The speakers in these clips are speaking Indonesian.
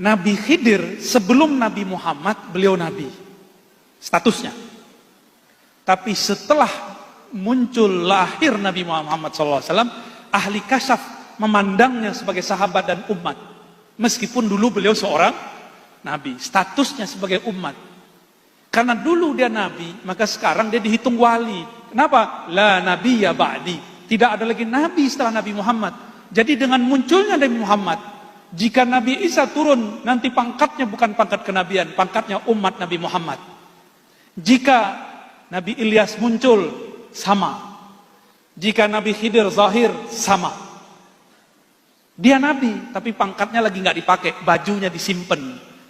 Nabi Khidir sebelum Nabi Muhammad, beliau Nabi. Statusnya. Tapi setelah muncul lahir Nabi Muhammad SAW, ahli kasyaf memandangnya sebagai sahabat dan umat. Meskipun dulu beliau seorang Nabi. Statusnya sebagai umat. Karena dulu dia Nabi, maka sekarang dia dihitung wali. Kenapa? La nabiyya ba'di. Tidak ada lagi Nabi setelah Nabi Muhammad. Jadi dengan munculnya Nabi Muhammad, jika Nabi Isa turun, nanti pangkatnya bukan pangkat kenabian, pangkatnya umat Nabi Muhammad. Jika Nabi Ilyas muncul, sama. Jika Nabi Khidir zahir, sama. Dia Nabi, tapi pangkatnya lagi nggak dipakai, bajunya disimpan.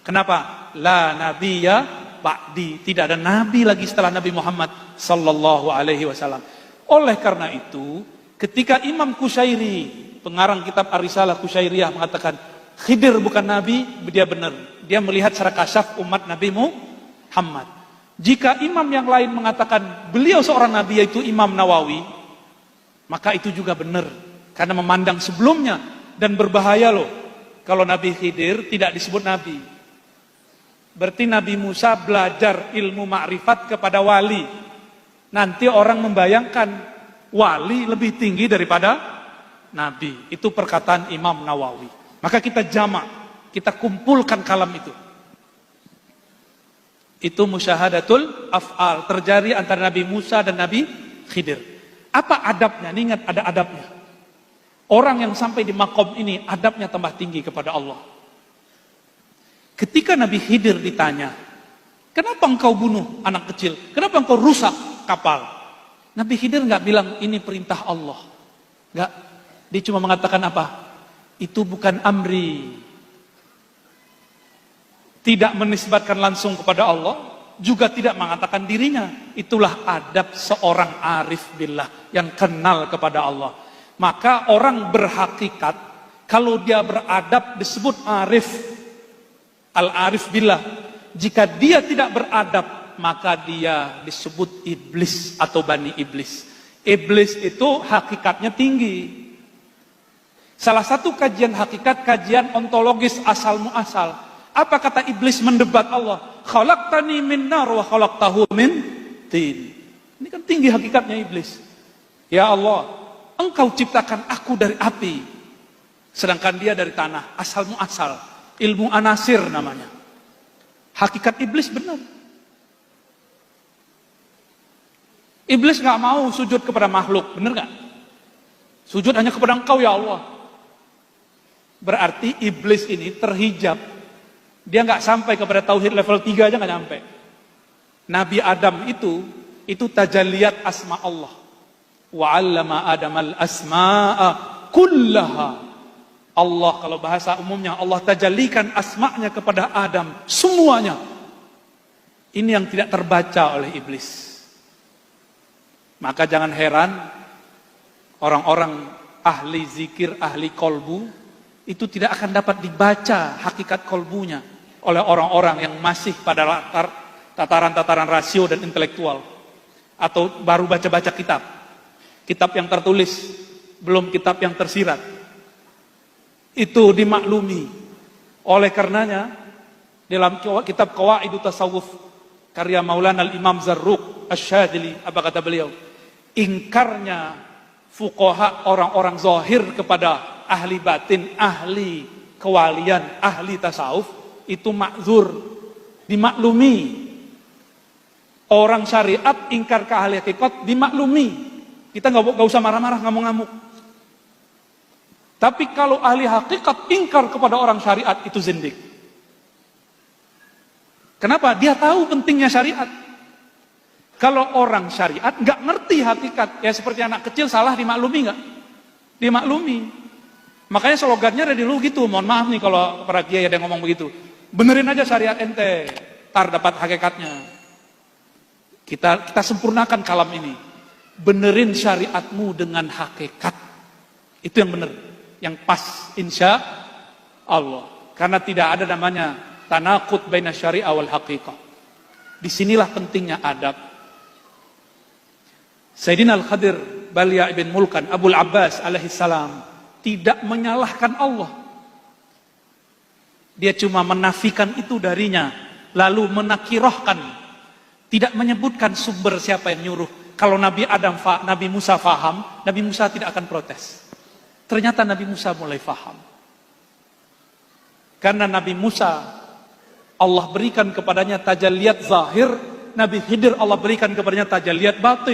Kenapa? La nabiyya ba'di. Tidak ada Nabi lagi setelah Nabi Muhammad sallallahu alaihi wasallam. Oleh karena itu, ketika Imam Qushairi, pengarang kitab Ar-Risalah Qushairiyah, mengatakan Khidir bukan Nabi, dia benar. Dia melihat secara kasyaf umat Nabi Muhammad. Jika imam yang lain mengatakan beliau seorang Nabi, yaitu Imam Nawawi, maka itu juga benar. Karena memandang sebelumnya, dan berbahaya loh kalau Nabi Khidir tidak disebut Nabi. Berarti Nabi Musa belajar ilmu ma'rifat kepada wali. Nanti orang membayangkan wali lebih tinggi daripada Nabi. Itu perkataan Imam Nawawi. Maka kita jamak, kita kumpulkan kalam itu. Itu musyahadatul af'al, terjadi antara Nabi Musa dan Nabi Khidir. Apa adabnya? Ini ingat ada adabnya. Orang yang sampai di makom ini, adabnya tambah tinggi kepada Allah. Ketika Nabi Khidir ditanya, kenapa engkau bunuh anak kecil? Kenapa engkau rusak kapal? Nabi Khidir nggak bilang ini perintah Allah. Nggak. Dia cuma mengatakan apa? Itu bukan amri. Tidak menisbatkan langsung kepada Allah, juga tidak mengatakan dirinya. Itulah adab seorang arif billah yang kenal kepada Allah. Maka orang berhakikat, kalau dia beradab disebut arif, al-arif billah. Jika dia tidak beradab, maka dia disebut iblis atau bani iblis. Iblis itu hakikatnya tinggi. Salah satu kajian hakikat, kajian ontologis asal muasal. Apa kata iblis mendebat Allah? Khalaqtani min nar wa khalaqtahu min tin. Ini kan tinggi hakikatnya iblis. Ya Allah, engkau ciptakan aku dari api, sedangkan dia dari tanah. Asal muasal. Ilmu anasir namanya. Hakikat iblis benar. Iblis gak mau sujud kepada makhluk, benar gak? Sujud hanya kepada engkau ya Allah. Berarti iblis ini terhijab. Dia nggak sampai kepada tauhid level 3 aja nggak nyampe. Nabi Adam itu tajalliyat asma Allah. Wa 'allama Adamal asma'a kullaha. Allah kalau bahasa umumnya, Allah tajallikan asma'nya kepada Adam semuanya. Ini yang tidak terbaca oleh iblis. Maka jangan heran orang-orang ahli zikir, ahli kolbu itu tidak akan dapat dibaca hakikat kolbunya oleh orang-orang yang masih pada tataran-tataran rasio dan intelektual, atau baru baca-baca kitab yang tertulis, belum kitab yang tersirat. Itu dimaklumi. Oleh karenanya dalam kitab Qawaidut Tasawuf karya Maulana Al-Imam Zarruq Asy-Syadzili, apa kata beliau? Ingkarnya fuqaha, orang-orang zahir kepada ahli batin, ahli kewalian, ahli tasawuf, itu makzur, dimaklumi. Orang syariat ingkar ke ahli hakikat, dimaklumi. Kita nggak usah marah-marah, ngamuk-ngamuk. Tapi kalau ahli hakikat ingkar kepada orang syariat, itu zindik. Kenapa? Dia tahu pentingnya syariat. Kalau orang syariat nggak ngerti hakikat, ya seperti anak kecil salah dimaklumi nggak? Dimaklumi. Makanya slogannya dari dulu gitu. Mohon maaf nih kalau para kiai ada yang ngomong begitu. Benerin aja syariat ente, tar dapat hakikatnya. Kita sempurnakan kalam ini. Benerin syariatmu dengan hakikat. Itu yang bener, yang pas insya Allah. Karena tidak ada namanya tanaqud baina syariah wal haqiqah. Disinilah pentingnya adab. Sayyidina Al-Khadir Balya ibn Mulkan Abul Abbas alaihissalam tidak menyalahkan Allah. Dia cuma menafikan itu darinya, lalu menakirohkan, tidak menyebutkan sumber siapa yang nyuruh. Kalau Nabi Musa faham, Nabi Musa tidak akan protes. Ternyata Nabi Musa mulai faham. Karena Nabi Musa, Allah berikan kepadanya tajalliyat zahir, Nabi Khidir Allah berikan kepadanya tajalliyat batin.